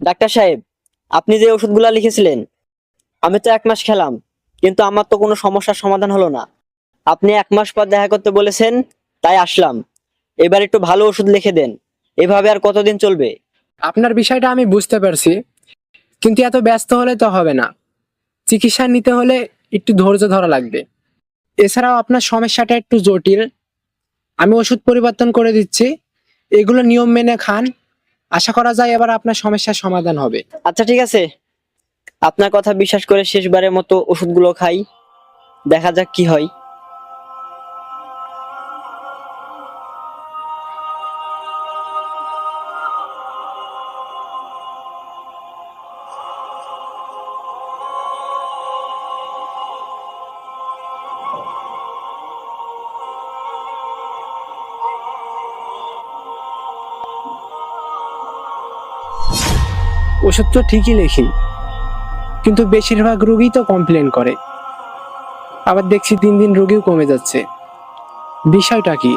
Doctor সাহেব, আপনি যে ওষুধগুলা লিখেছিলেন আমি তো 1 মাস খেলাম, কিন্তু আমার তো কোনো সমস্যার সমাধান হলো না। আপনি 1 মাস পর দেখা করতে বলেছেন, তাই আসলাম। এবার একটু ভালো ওষুধ লিখে দেন। এভাবে আর কতদিন চলবে? আপনার বিষয়টা আমি বুঝতে পারছি, কিন্তু এত ব্যস্ত হলে তো হবে না। চিকিৎসা নিতে হলে একটু ধৈর্য ধরা লাগবে। এছাড়াও আপনার সমস্যাটা একটু জটিল। আমি ওষুধ পরিবর্তন করে দিচ্ছি, এগুলো নিয়ম মেনে খান। আশা করা যায় এবার আপনার সমস্যার সমাধান হবে। আচ্ছা ঠিক আছে, আপনার কথা বিশ্বাস করে শেষবারের মতো ওষুধগুলো খাই, দেখা যাক কি হয়। ওষুধ তো ঠিকই লিখি, কিন্তু বেশিরভাগ রোগী তো কমপ্লেন করে। আবার দেখছি দিন দিন রোগীও কমে যাচ্ছে। বিষয়টা কি?